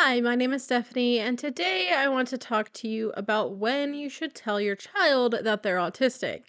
Hi, my name is Stephanie, and today I want to talk to you about when you should tell your child that they're autistic.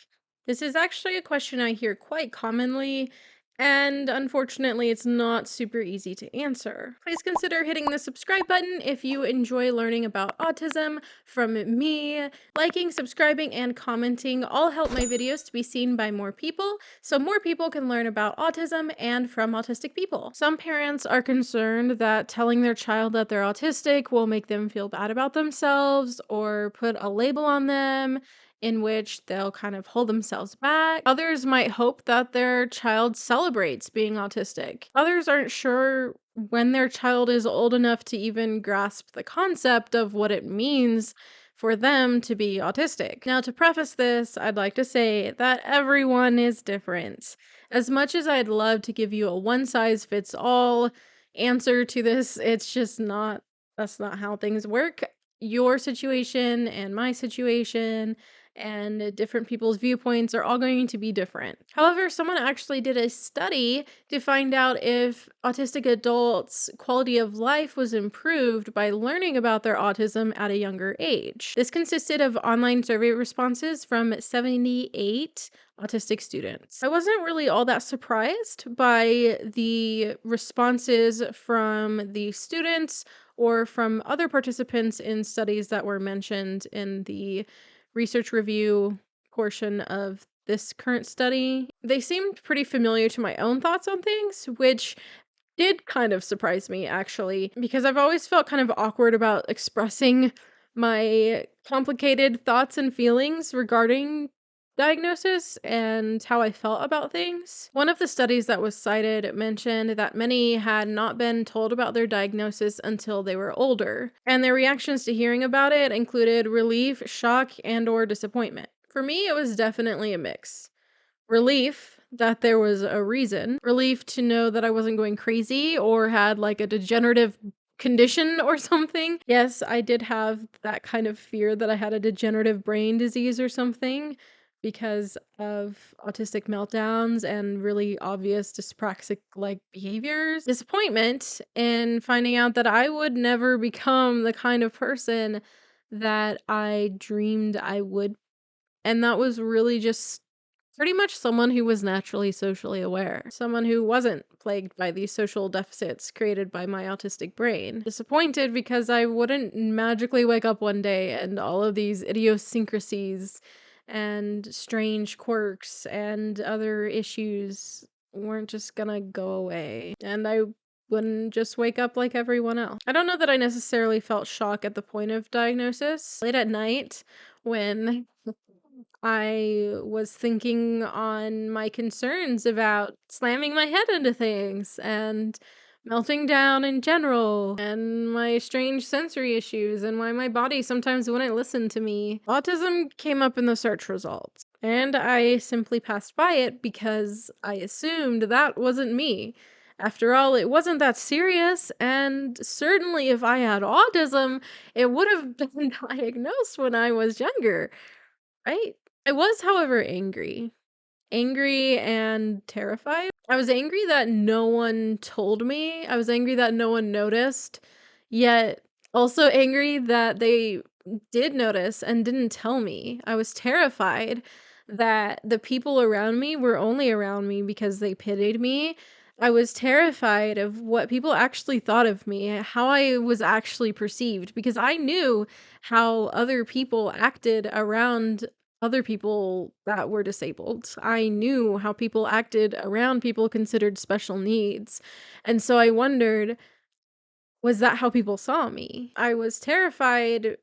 This is actually a question I hear quite commonly, and unfortunately, it's not super easy to answer. Please consider hitting the subscribe button if you enjoy learning about autism from me. Liking, subscribing, and commenting all help my videos to be seen by more people, so more people can learn about autism and from autistic people. Some parents are concerned that telling their child that they're autistic will make them feel bad about themselves or put a label on them in which they'll kind of hold themselves back. Others might hope that their child celebrates being autistic. Others aren't sure when their child is old enough to even grasp the concept of what it means for them to be autistic. Now, to preface this, I'd like to say that everyone is different. As much as I'd love to give you a one size fits all answer to this, it's just not, that's not how things work. Your situation and my situation and different people's viewpoints are all going to be different. However, someone actually did a study to find out if autistic adults' quality of life was improved by learning about their autism at a younger age. This consisted of online survey responses from 78 autistic students. I wasn't really all that surprised by the responses from the students or from other participants in studies that were mentioned in the research review portion of this current study. They seemed pretty familiar to my own thoughts on things, which did kind of surprise me actually, because I've always felt kind of awkward about expressing my complicated thoughts and feelings regarding diagnosis and how I felt about things. One of the studies that was cited mentioned that many had not been told about their diagnosis until they were older, and their reactions to hearing about it included relief, shock, and/or disappointment. For me, it was definitely a mix. Relief that there was a reason. Relief to know that I wasn't going crazy or had like a degenerative condition or something. Yes, I did have that kind of fear that I had a degenerative brain disease or something because of autistic meltdowns and really obvious dyspraxic like behaviors. Disappointment in finding out that I would never become the kind of person that I dreamed I would, and that was really just pretty much someone who was naturally socially aware, someone who wasn't plagued by these social deficits created by my autistic brain. Disappointed because I wouldn't magically wake up one day and all of these idiosyncrasies and strange quirks and other issues weren't just gonna go away. And I wouldn't just wake up like everyone else. I don't know that I necessarily felt shock at the point of diagnosis. Late at night, when I was thinking on my concerns about slamming my head into things and melting down in general, and my strange sensory issues, and why my body sometimes wouldn't listen to me. Autism came up in the search results, and I simply passed by it because I assumed that wasn't me. After all, it wasn't that serious, and certainly if I had autism, it would have been diagnosed when I was younger. Right? I was, however, angry. Angry and terrified. I was angry that no one told me. I was angry that no one noticed, yet also angry that they did notice and didn't tell me. I was terrified that the people around me were only around me because they pitied me. I was terrified of what people actually thought of me, how I was actually perceived, because I knew how other people acted around other people that were disabled. I knew how people acted around people considered special needs. And so I wondered, was that how people saw me? I was terrified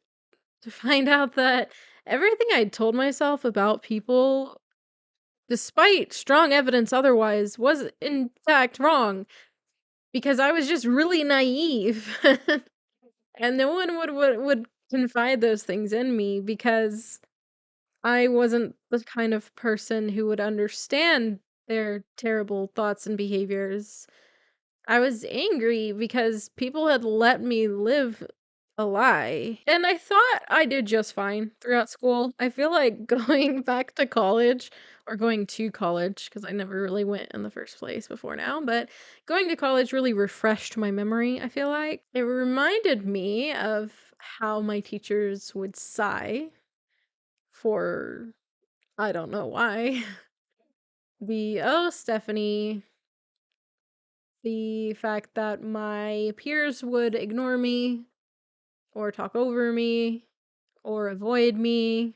to find out that everything I'd told myself about people, despite strong evidence otherwise, was in fact wrong because I was just really naive. And no one would confide those things in me because I wasn't the kind of person who would understand their terrible thoughts and behaviors. I was angry because people had let me live a lie. And I thought I did just fine throughout school. I feel like going back to college or going to college, because I never really went in the first place before now, but going to college really refreshed my memory, I feel like. It reminded me of how my teachers would sigh for I don't know why. Oh, Stephanie, the fact that my peers would ignore me or talk over me or avoid me.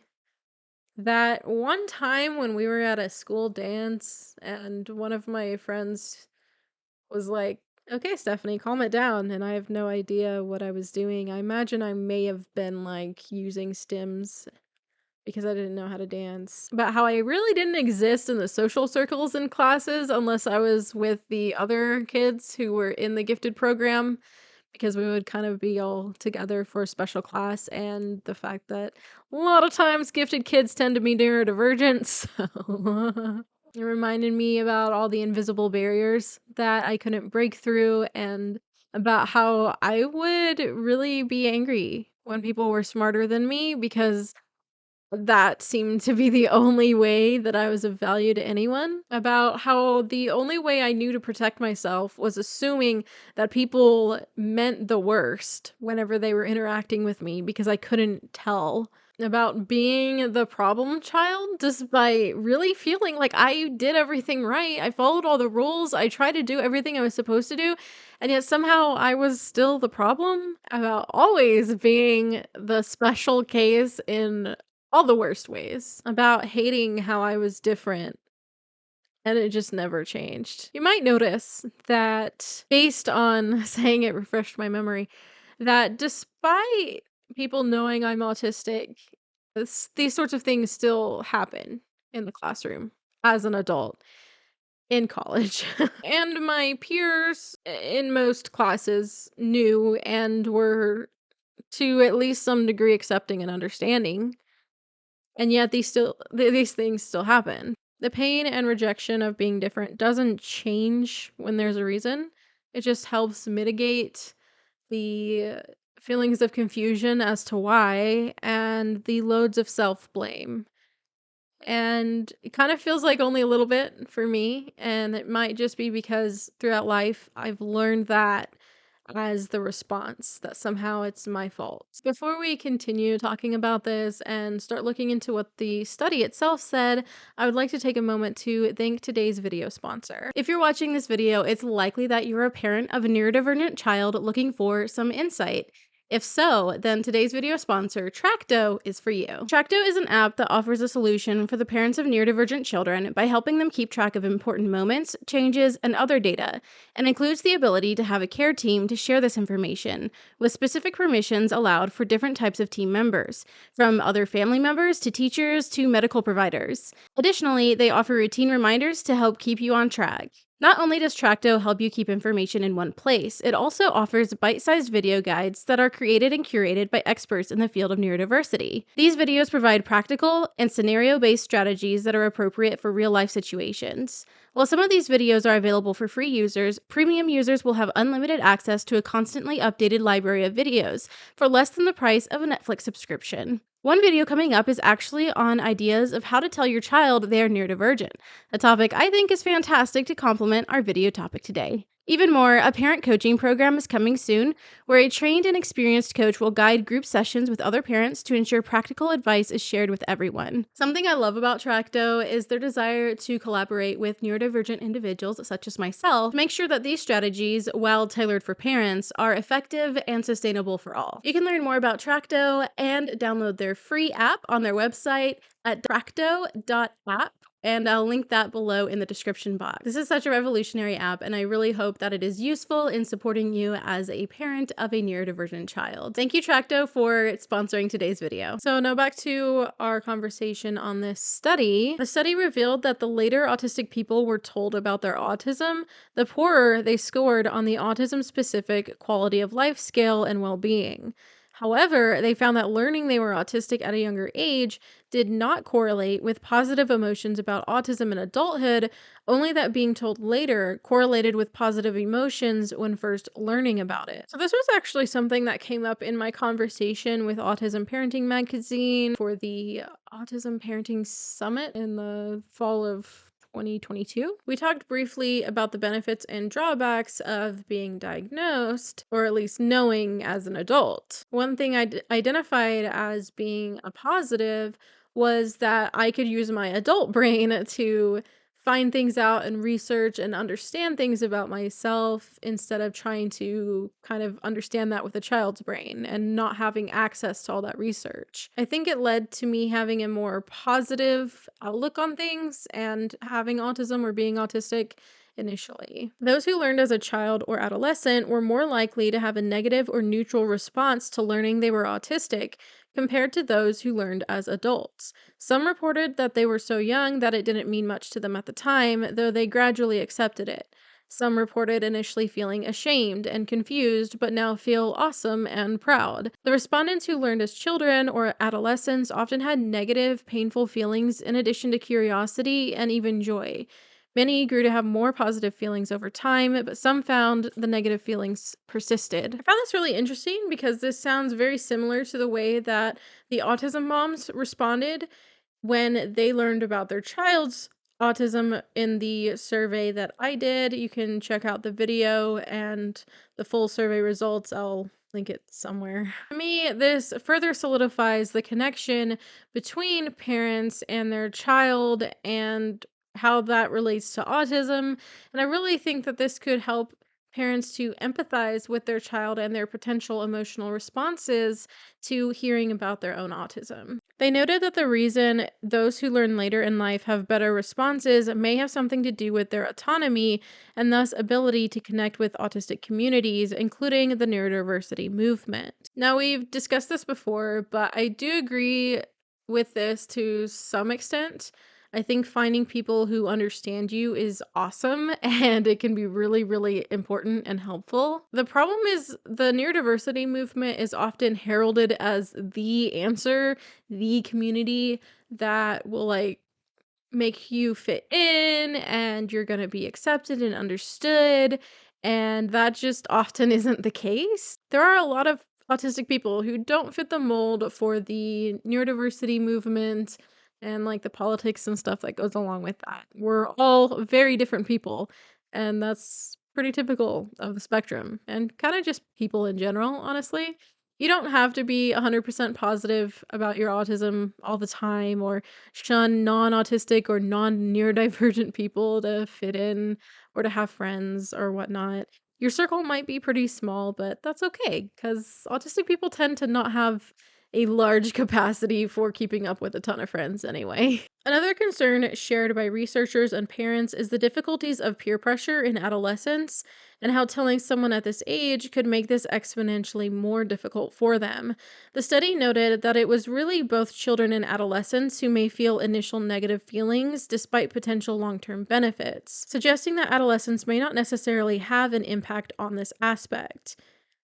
That one time when we were at a school dance and one of my friends was like, "Okay, Stephanie, calm it down." And I have no idea what I was doing. I imagine I may have been like using stims because I didn't know how to dance. About how I really didn't exist in the social circles in classes unless I was with the other kids who were in the gifted program, because we would kind of be all together for a special class, and the fact that a lot of times gifted kids tend to be neurodivergent, so it reminded me about all the invisible barriers that I couldn't break through, and about how I would really be angry when people were smarter than me, because that seemed to be the only way that I was of value to anyone. About how the only way I knew to protect myself was assuming that people meant the worst whenever they were interacting with me, because I couldn't tell. About being the problem child despite really feeling like I did everything right. I followed all the rules. I tried to do everything I was supposed to do, and yet somehow I was still the problem. About always being the special case in all the worst ways. About hating how I was different, and it just never changed. You might notice that, based on saying it refreshed my memory, that despite people knowing I'm autistic, these sorts of things still happen in the classroom as an adult in college. And my peers in most classes knew and were, to at least some degree, accepting and understanding. And yet these things still happen. The pain and rejection of being different doesn't change when there's a reason. It just helps mitigate the feelings of confusion as to why, and the loads of self-blame. And it kind of feels like only a little bit for me, and it might just be because throughout life I've learned that as the response, that somehow it's my fault. Before we continue talking about this and start looking into what the study itself said, I would like to take a moment to thank today's video sponsor. If you're watching this video, it's likely that you're a parent of a neurodivergent child looking for some insight. If so, then today's video sponsor, Tracto, is for you. Tracto is an app that offers a solution for the parents of neurodivergent children by helping them keep track of important moments, changes, and other data, and includes the ability to have a care team to share this information, with specific permissions allowed for different types of team members, from other family members to teachers to medical providers. Additionally, they offer routine reminders to help keep you on track. Not only does Tracto help you keep information in one place, it also offers bite-sized video guides that are created and curated by experts in the field of neurodiversity. These videos provide practical and scenario-based strategies that are appropriate for real-life situations. While some of these videos are available for free users, premium users will have unlimited access to a constantly updated library of videos for less than the price of a Netflix subscription. One video coming up is actually on ideas of how to tell your child they are neurodivergent, a topic I think is fantastic to complement our video topic today. Even more, a parent coaching program is coming soon, where a trained and experienced coach will guide group sessions with other parents to ensure practical advice is shared with everyone. Something I love about Tracto is their desire to collaborate with neurodivergent individuals such as myself to make sure that these strategies, while tailored for parents, are effective and sustainable for all. You can learn more about Tracto and download their free app on their website at tracto.app. And I'll link that below in the description box. This is such a revolutionary app, and I really hope that it is useful in supporting you as a parent of a neurodivergent child. Thank you, Tracto, for sponsoring today's video. So now back to our conversation on this study. The study revealed that the later autistic people were told about their autism, the poorer they scored on the autism-specific quality of life scale and well-being. However, they found that learning they were autistic at a younger age did not correlate with positive emotions about autism in adulthood, only that being told later correlated with positive emotions when first learning about it. So this was actually something that came up in my conversation with Autism Parenting Magazine for the Autism Parenting Summit in the fall of 2022. We talked briefly about the benefits and drawbacks of being diagnosed, or at least knowing as an adult. One thing I identified as being a positive was that I could use my adult brain to find things out and research and understand things about myself instead of trying to kind of understand that with a child's brain and not having access to all that research. I think it led to me having a more positive outlook on things and having autism or being autistic initially. Those who learned as a child or adolescent were more likely to have a negative or neutral response to learning they were autistic compared to those who learned as adults. Some reported that they were so young that it didn't mean much to them at the time, though they gradually accepted it. Some reported initially feeling ashamed and confused, but now feel awesome and proud. The respondents who learned as children or adolescents often had negative, painful feelings in addition to curiosity and even joy. Many grew to have more positive feelings over time, but some found the negative feelings persisted. I found this really interesting because this sounds very similar to the way that the autism moms responded when they learned about their child's autism in the survey that I did. You can check out the video and the full survey results. I'll link it somewhere. For me, this further solidifies the connection between parents and their child and how that relates to autism. And I really think that this could help parents to empathize with their child and their potential emotional responses to hearing about their own autism. They noted that the reason those who learn later in life have better responses may have something to do with their autonomy and thus ability to connect with autistic communities, including the neurodiversity movement. Now, we've discussed this before, but I do agree with this to some extent. I think finding people who understand you is awesome and it can be really, really important and helpful. The problem is the neurodiversity movement is often heralded as the answer, the community that will make you fit in and you're going to be accepted and understood. And that just often isn't the case. There are a lot of autistic people who don't fit the mold for the neurodiversity movement and the politics and stuff that goes along with that. We're all very different people, and that's pretty typical of the spectrum and kind of just people in general, honestly. You don't have to be 100% positive about your autism all the time or shun non-autistic or non-neurodivergent people to fit in or to have friends or whatnot. Your circle might be pretty small, but that's okay because autistic people tend to not have a large capacity for keeping up with a ton of friends anyway. Another concern shared by researchers and parents is the difficulties of peer pressure in adolescence and how telling someone at this age could make this exponentially more difficult for them. The study noted that it was really both children and adolescents who may feel initial negative feelings despite potential long-term benefits, suggesting that adolescents may not necessarily have an impact on this aspect.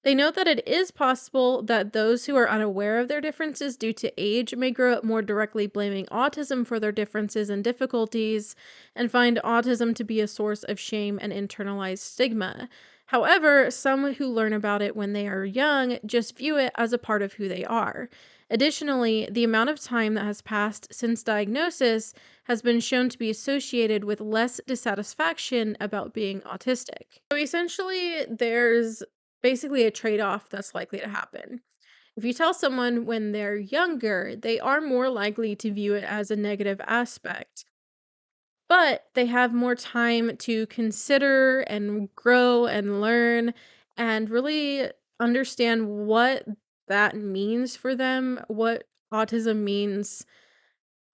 They note that it is possible that those who are unaware of their differences due to age may grow up more directly blaming autism for their differences and difficulties and find autism to be a source of shame and internalized stigma. However, some who learn about it when they are young just view it as a part of who they are. Additionally, the amount of time that has passed since diagnosis has been shown to be associated with less dissatisfaction about being autistic. So essentially, there's basically a trade-off that's likely to happen. If you tell someone when they're younger, they are more likely to view it as a negative aspect, but they have more time to consider and grow and learn and really understand what that means for them, what autism means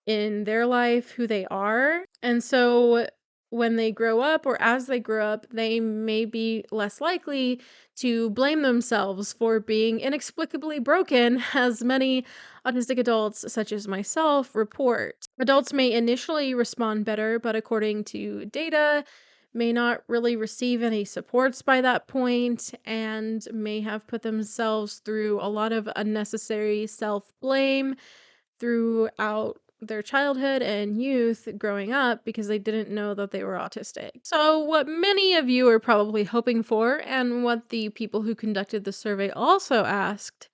in their life, who they are. And so when they grow up or as they grow up, they may be less likely to blame themselves for being inexplicably broken, as many autistic adults, such as myself, report. Adults may initially respond better, but according to data, may not really receive any supports by that point and may have put themselves through a lot of unnecessary self-blame throughout their childhood and youth growing up because they didn't know that they were autistic. So, what many of you are probably hoping for, and what the people who conducted the survey also asked,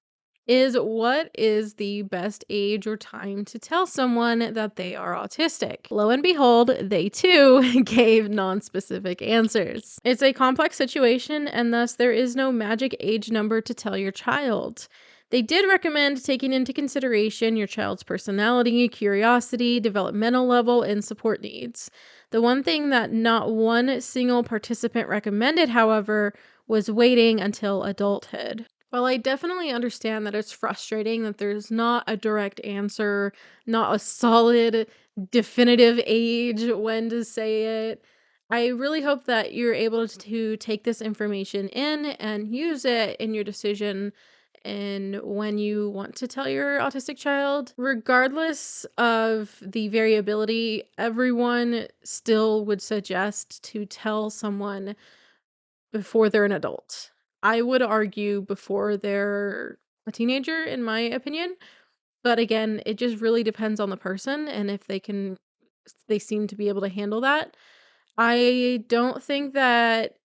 is what is the best age or time to tell someone that they are autistic? Lo and behold, they too gave non-specific answers. It's a complex situation, and thus there is no magic age number to tell your child. They did recommend taking into consideration your child's personality, curiosity, developmental level, and support needs. The one thing that not one single participant recommended, however, was waiting until adulthood. Well, I definitely understand that it's frustrating that there's not a direct answer, not a solid, definitive age when to say it. I really hope that you're able to take this information in and use it in your decision and when you want to tell your autistic child. Regardless of the variability, everyone still would suggest to tell someone before they're an adult. I would argue before they're a teenager, in my opinion. But again, it just really depends on the person and if they seem to be able to handle that. I don't think that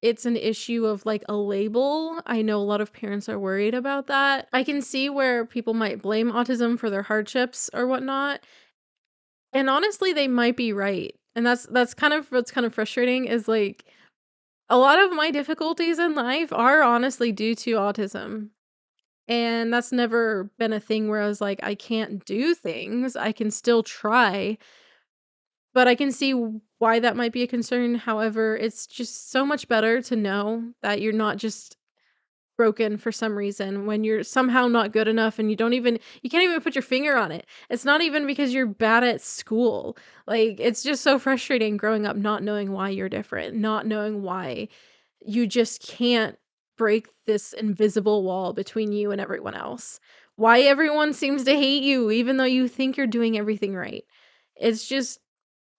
it's an issue of like a label. I know a lot of parents are worried about that. I can see where people might blame autism for their hardships or whatnot. And honestly, they might be right. And that's kind of what's kind of frustrating is like a lot of my difficulties in life are honestly due to autism. And that's never been a thing where I was like, I can't do things. I can still try, but I can see why that might be a concern. However, it's just so much better to know that you're not just broken for some reason when you're somehow not good enough and you can't even put your finger on it. It's not even because you're bad at school. Like, it's just so frustrating growing up not knowing why you're different, not knowing why you just can't break this invisible wall between you and everyone else. Why everyone seems to hate you even though you think you're doing everything right. It's just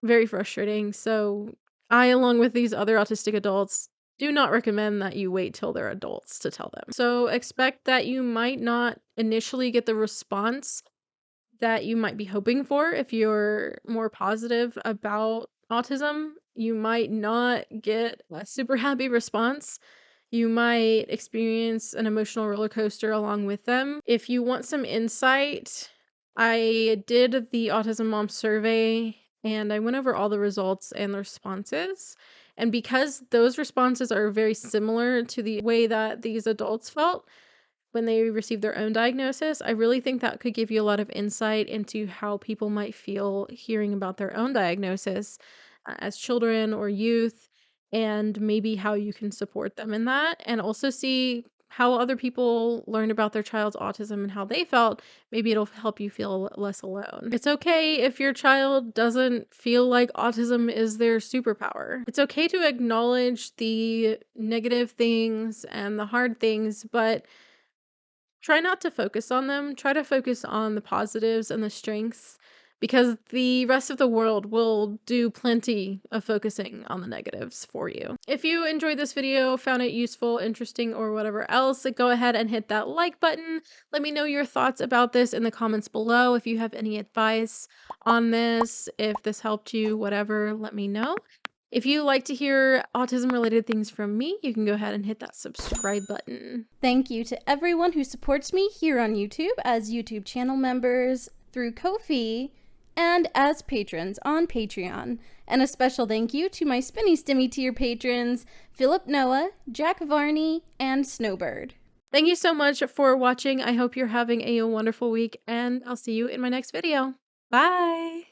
very frustrating. So I, along with these other autistic adults, do not recommend that you wait till they're adults to tell them. So expect that you might not initially get the response that you might be hoping for if you're more positive about autism. You might not get a super happy response. You might experience an emotional roller coaster along with them. If you want some insight, I did the Autism Mom survey and I went over all the results and the responses. And because those responses are very similar to the way that these adults felt when they received their own diagnosis, I really think that could give you a lot of insight into how people might feel hearing about their own diagnosis as children or youth, and maybe how you can support them in that, and also see how other people learned about their child's autism and how they felt. Maybe it'll help you feel less alone. It's okay if your child doesn't feel like autism is their superpower. It's okay to acknowledge the negative things and the hard things, but try not to focus on them. Try to focus on the positives and the strengths because the rest of the world will do plenty of focusing on the negatives for you. If you enjoyed this video, found it useful, interesting, or whatever else, go ahead and hit that like button. Let me know your thoughts about this in the comments below. If you have any advice on this, if this helped you, whatever, let me know. If you like to hear autism-related things from me, you can go ahead and hit that subscribe button. Thank you to everyone who supports me here on YouTube as YouTube channel members, through Ko-fi, and as patrons on Patreon. And a special thank you to my Spinny Stimmy tier patrons, Philip Noah, Jack Varney, and Snowbird. Thank you so much for watching. I hope you're having a wonderful week, and I'll see you in my next video. Bye!